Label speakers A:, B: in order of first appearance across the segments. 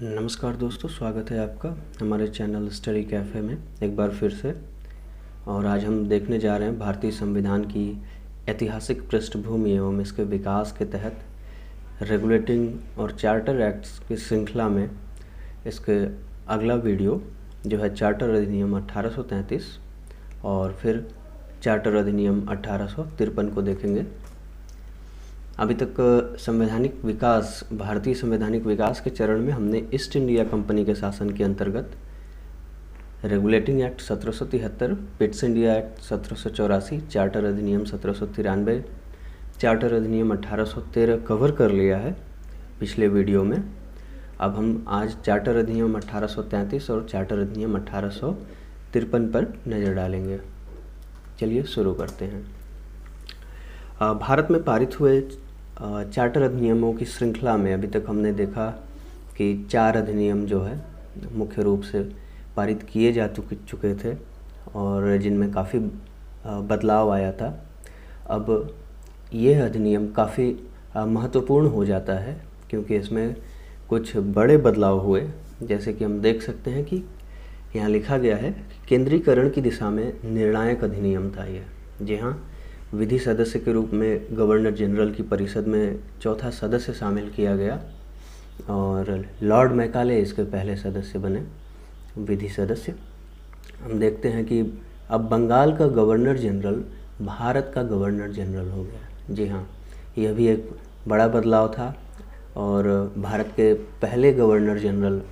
A: नमस्कार दोस्तों, स्वागत है आपका हमारे चैनल स्टडी कैफ़े में एक बार फिर से। और आज हम देखने जा रहे हैं भारतीय संविधान की ऐतिहासिक पृष्ठभूमि एवं इसके विकास के तहत रेगुलेटिंग और चार्टर एक्ट्स की श्रृंखला में इसके अगला वीडियो जो है चार्टर अधिनियम 1833 और फिर चार्टर अधिनियम 1853 को देखेंगे। अभी तक भारतीय संवैधानिक विकास के चरण में हमने ईस्ट इंडिया कंपनी के शासन के अंतर्गत regulating act 1773, Pitt's India act 1784, charter अधिनियम 1793, चार्टर अधिनियम 1813 कवर कर लिया है पिछले वीडियो में। अब हम आज चार्टर अधिनियम 1833 और चार्टर अधिनियम 1853 पर नज़र डालेंगे। चलिए शुरू करते हैं। भारत में पारित हुए चार्टर अधिनियमों की श्रृंखला में अभी तक हमने देखा कि 4 अधिनियम जो है मुख्य रूप से पारित किए जा चुके थे और जिनमें काफ़ी बदलाव आया था। अब यह अधिनियम काफ़ी महत्वपूर्ण हो जाता है क्योंकि इसमें कुछ बड़े बदलाव हुए। जैसे कि हम देख सकते हैं कि यहाँ लिखा गया है केंद्रीकरण की दिशा में निर्णायक अधिनियम था यह। जी हाँ, विधि सदस्य के रूप में गवर्नर जनरल की परिषद में चौथा सदस्य शामिल किया गया और लॉर्ड मैकाले इसके पहले सदस्य बने विधि सदस्य। हम देखते हैं कि अब बंगाल का गवर्नर जनरल भारत का गवर्नर जनरल हो गया। जी हाँ, यह भी एक बड़ा बदलाव था और भारत के पहले गवर्नर जनरल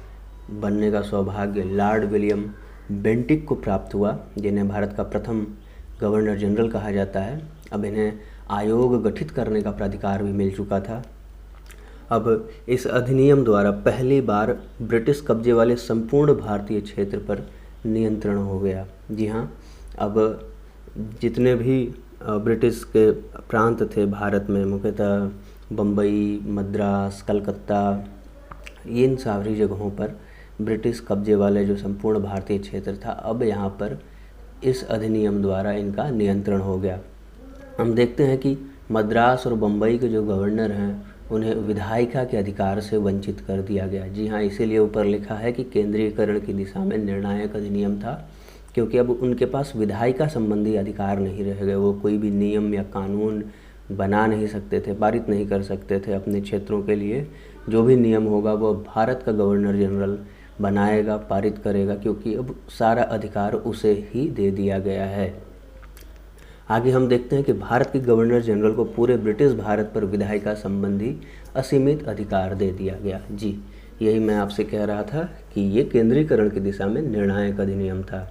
A: बनने का सौभाग्य लॉर्ड विलियम बेंटिक को प्राप्त हुआ, जिन्हें भारत का प्रथम गवर्नर जनरल कहा जाता है। अब इन्हें आयोग गठित करने का प्राधिकार भी मिल चुका था। अब इस अधिनियम द्वारा पहली बार ब्रिटिश कब्जे वाले संपूर्ण भारतीय क्षेत्र पर नियंत्रण हो गया। जी हाँ, अब जितने भी ब्रिटिश के प्रांत थे भारत में, मुख्यतः बम्बई, मद्रास, कलकत्ता, इन सारी जगहों पर ब्रिटिश कब्जे वाले जो संपूर्ण भारतीय क्षेत्र था, अब यहाँ पर इस अधिनियम द्वारा इनका नियंत्रण हो गया। हम देखते हैं कि मद्रास और बम्बई के जो गवर्नर हैं उन्हें विधायिका के अधिकार से वंचित कर दिया गया। जी हाँ, इसीलिए ऊपर लिखा है कि केंद्रीयकरण की दिशा में निर्णायक अधिनियम था, क्योंकि अब उनके पास विधायिका संबंधी अधिकार नहीं रह गए। वो कोई भी नियम या कानून बना नहीं सकते थे, पारित नहीं कर सकते थे अपने क्षेत्रों के लिए। जो भी नियम होगा वो भारत का गवर्नर जनरल बनाएगा, पारित करेगा, क्योंकि अब सारा अधिकार उसे ही दे दिया गया है। आगे हम देखते हैं कि भारत के गवर्नर जनरल को पूरे ब्रिटिश भारत पर विधायिका संबंधी असीमित अधिकार दे दिया गया। जी, यही मैं आपसे कह रहा था कि ये केंद्रीकरण की दिशा में निर्णायक अधिनियम था।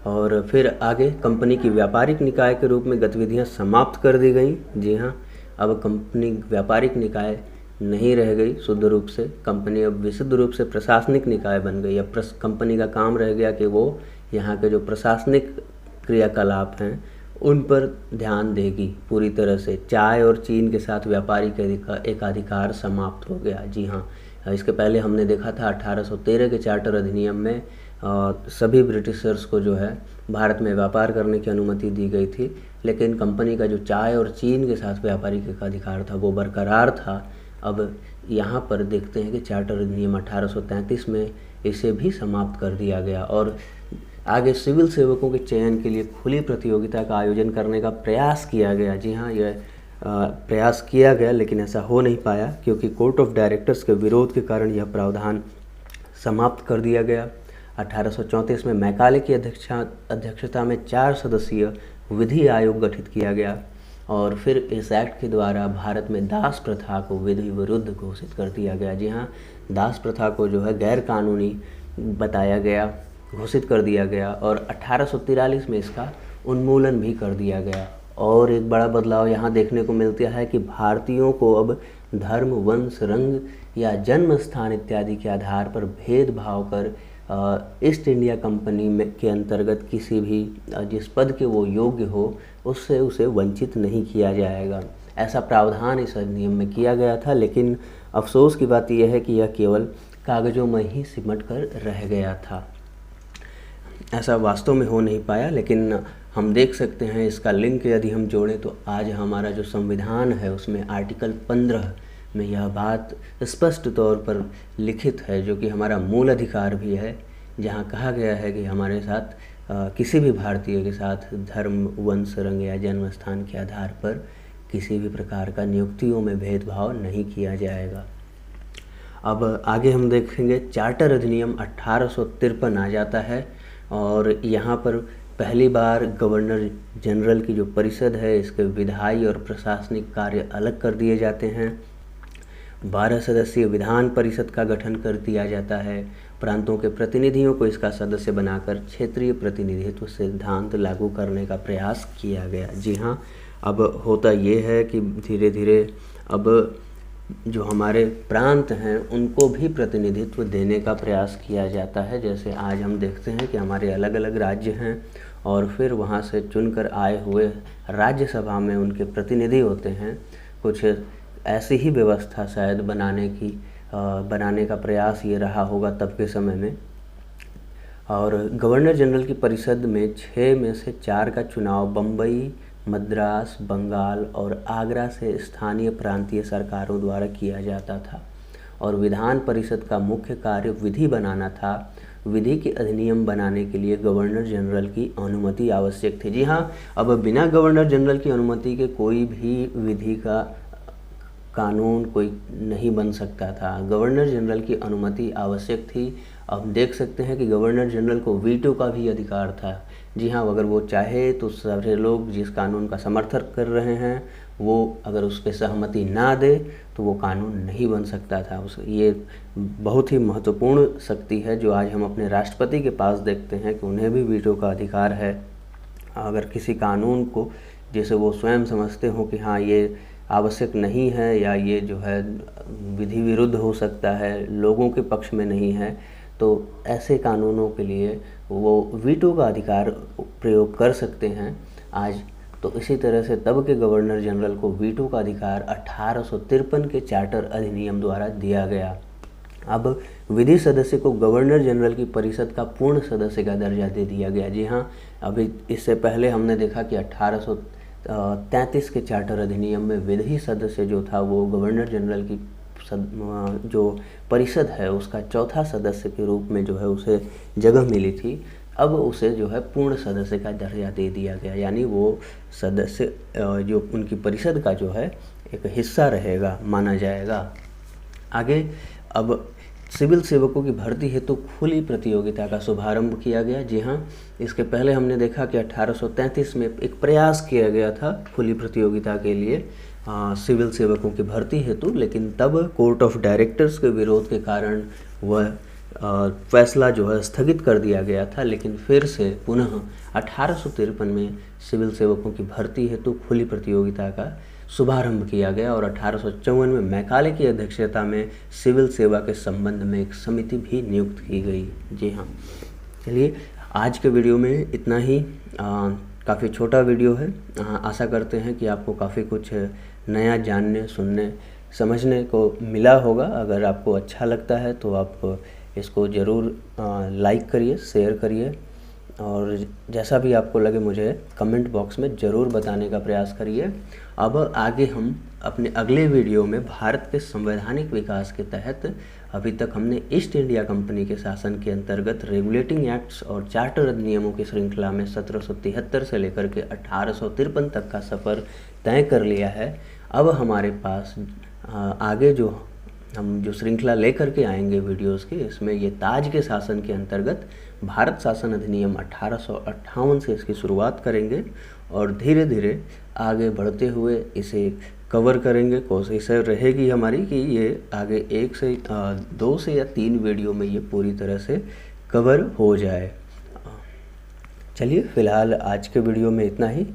A: और फिर आगे कंपनी की व्यापारिक निकाय के रूप में गतिविधियां समाप्त कर दी गई। जी हाँ, अब कंपनी व्यापारिक निकाय नहीं रह गई शुद्ध रूप से। कंपनी अब विशुद्ध रूप से प्रशासनिक निकाय बन गई। अब कंपनी का काम रह गया कि वो यहाँ के जो प्रशासनिक क्रियाकलाप हैं उन पर ध्यान देगी पूरी तरह से। चाय और चीन के साथ व्यापारी का एकाधिकार समाप्त हो गया। जी हाँ, इसके पहले हमने देखा था 1813 के चार्टर अधिनियम में सभी ब्रिटिशर्स को जो है भारत में व्यापार करने की अनुमति दी गई थी, लेकिन कंपनी का जो चाय और चीन के साथ व्यापारी का अधिकार था वो बरकरार था। अब यहाँ पर देखते हैं कि चार्टर अधिनियम 1833 में इसे भी समाप्त कर दिया गया और आगे सिविल सेवकों के चयन के लिए खुली प्रतियोगिता का आयोजन करने का प्रयास किया गया। जी हाँ, यह प्रयास किया गया लेकिन ऐसा हो नहीं पाया क्योंकि कोर्ट ऑफ डायरेक्टर्स के विरोध के कारण यह प्रावधान समाप्त कर दिया गया। 1834 में मैकाले की अध्यक्षता में 4 सदस्यीय विधि आयोग गठित किया गया और फिर इस एक्ट के द्वारा भारत में दास प्रथा को विधि विरुद्ध घोषित कर दिया गया। जी हाँ, दास प्रथा को जो है गैर कानूनी बताया गया, घोषित कर दिया गया और 1843 में इसका उन्मूलन भी कर दिया गया। और एक बड़ा बदलाव यहाँ देखने को मिलता है कि भारतीयों को अब धर्म, वंश, रंग या जन्म स्थान इत्यादि के आधार पर भेदभाव कर ईस्ट इंडिया कंपनी में के अंतर्गत किसी भी जिस पद के वो योग्य हो उससे उसे वंचित नहीं किया जाएगा। ऐसा प्रावधान इस अधिनियम में किया गया था, लेकिन अफसोस की बात यह है कि यह केवल कागज़ों में ही सिमट कर रह गया था। ऐसा वास्तव में हो नहीं पाया, लेकिन हम देख सकते हैं इसका लिंक यदि हम जोड़ें तो आज हमारा जो संविधान है उसमें आर्टिकल 15 में यह बात स्पष्ट तौर पर लिखित है, जो कि हमारा मूल अधिकार भी है, जहाँ कहा गया है कि हमारे साथ किसी भी भारतीय के साथ धर्म, वंश, रंग या जन्म स्थान के आधार पर किसी भी प्रकार का नियुक्तियों में भेदभाव नहीं किया जाएगा। अब आगे हम देखेंगे चार्टर अधिनियम 1853 आ जाता है और यहाँ पर पहली बार गवर्नर जनरल की जो परिषद है, इसके विधायी और प्रशासनिक कार्य अलग कर दिए जाते हैं। 12 सदस्यीय विधान परिषद का गठन कर दिया जाता है। प्रांतों के प्रतिनिधियों को इसका सदस्य बनाकर क्षेत्रीय प्रतिनिधित्व सिद्धांत लागू करने का प्रयास किया गया। जी हाँ, अब होता ये है कि धीरे धीरे अब जो हमारे प्रांत हैं उनको भी प्रतिनिधित्व देने का प्रयास किया जाता है। जैसे आज हम देखते हैं कि हमारे अलग अलग राज्य हैं और फिर वहाँ से चुनकर आए हुए राज्यसभा में उनके प्रतिनिधि होते हैं। कुछ ऐसी ही व्यवस्था शायद बनाने का प्रयास ये रहा होगा तब के समय में। और गवर्नर जनरल की परिषद में 6 में से 4 का चुनाव बम्बई, मद्रास, बंगाल और आगरा से स्थानीय प्रांतीय सरकारों द्वारा किया जाता था और विधान परिषद का मुख्य कार्य विधि बनाना था। विधि के अधिनियम बनाने के लिए गवर्नर जनरल की अनुमति आवश्यक थी। जी हाँ, अब बिना गवर्नर जनरल की अनुमति के कोई भी विधि का कानून कोई नहीं बन सकता था। गवर्नर जनरल की अनुमति आवश्यक थी। अब देख सकते हैं कि गवर्नर जनरल को वीटो का भी अधिकार था। जी हाँ, अगर वो चाहे तो सारे लोग जिस कानून का समर्थन कर रहे हैं वो अगर उस पर सहमति ना दे तो वो कानून नहीं बन सकता था। ये बहुत ही महत्वपूर्ण शक्ति है जो आज हम अपने राष्ट्रपति के पास देखते हैं कि उन्हें भी वीटो का अधिकार है। अगर किसी कानून को जैसे वो स्वयं समझते हो कि हाँ ये आवश्यक नहीं है या ये जो है विधि विरुद्ध हो सकता है, लोगों के पक्ष में नहीं है, तो ऐसे कानूनों के लिए वो वीटो का अधिकार प्रयोग कर सकते हैं आज। तो इसी तरह से तब के गवर्नर जनरल को वीटो का अधिकार 1853 के चार्टर अधिनियम द्वारा दिया गया। अब विधि सदस्य को गवर्नर जनरल की परिषद का पूर्ण सदस्य का दर्जा दे दिया गया। जी हाँ, अभी इससे पहले हमने देखा कि 1833 के चार्टर अधिनियम में विधि सदस्य जो था वो गवर्नर जनरल की जो परिषद है उसका चौथा सदस्य के रूप में जो है उसे जगह मिली थी। अब उसे जो है पूर्ण सदस्य का दर्जा दे दिया गया, यानी वो सदस्य जो उनकी परिषद का जो है एक हिस्सा रहेगा, माना जाएगा। आगे अब सिविल सेवकों की भर्ती हेतु खुली प्रतियोगिता का शुभारंभ किया गया। जी हाँ, इसके पहले हमने देखा कि 1833 में एक प्रयास किया गया था खुली प्रतियोगिता के लिए सिविल सेवकों की भर्ती हेतु, लेकिन तब कोर्ट ऑफ डायरेक्टर्स के विरोध के कारण वह फैसला जो है स्थगित कर दिया गया था। लेकिन फिर से पुनः 1853 में सिविल सेवकों की भर्ती हेतु खुली प्रतियोगिता का शुभारंभ किया गया और 1854 में मैकाले की अध्यक्षता में सिविल सेवा के संबंध में एक समिति भी नियुक्त की गई। जी हाँ, चलिए आज के वीडियो में इतना ही। काफ़ी छोटा वीडियो है। आशा करते हैं कि आपको काफ़ी कुछ नया जानने, सुनने, समझने को मिला होगा। अगर आपको अच्छा लगता है तो आप इसको ज़रूर लाइक करिए, शेयर करिए और जैसा भी आपको लगे मुझे कमेंट बॉक्स में ज़रूर बताने का प्रयास करिए। अब आगे हम अपने अगले वीडियो में भारत के संवैधानिक विकास के तहत अभी तक हमने ईस्ट इंडिया कंपनी के शासन के अंतर्गत रेगुलेटिंग एक्ट्स और चार्टर अधिनियमों की श्रृंखला में 1773 से लेकर के 1853 तक का सफ़र तय कर लिया है। अब हमारे पास आगे हम जो श्रृंखला लेकर के आएंगे वीडियोस की, इसमें ये ताज के शासन के अंतर्गत भारत शासन अधिनियम 1858 से इसकी शुरुआत करेंगे और धीरे धीरे आगे बढ़ते हुए इसे कवर करेंगे। कोशिश रहेगी हमारी कि ये आगे 2 से या 3 वीडियो में ये पूरी तरह से कवर हो जाए। चलिए फ़िलहाल आज के वीडियो में इतना ही।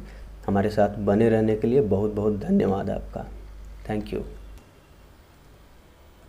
A: हमारे साथ बने रहने के लिए बहुत बहुत धन्यवाद आपका। Thank you.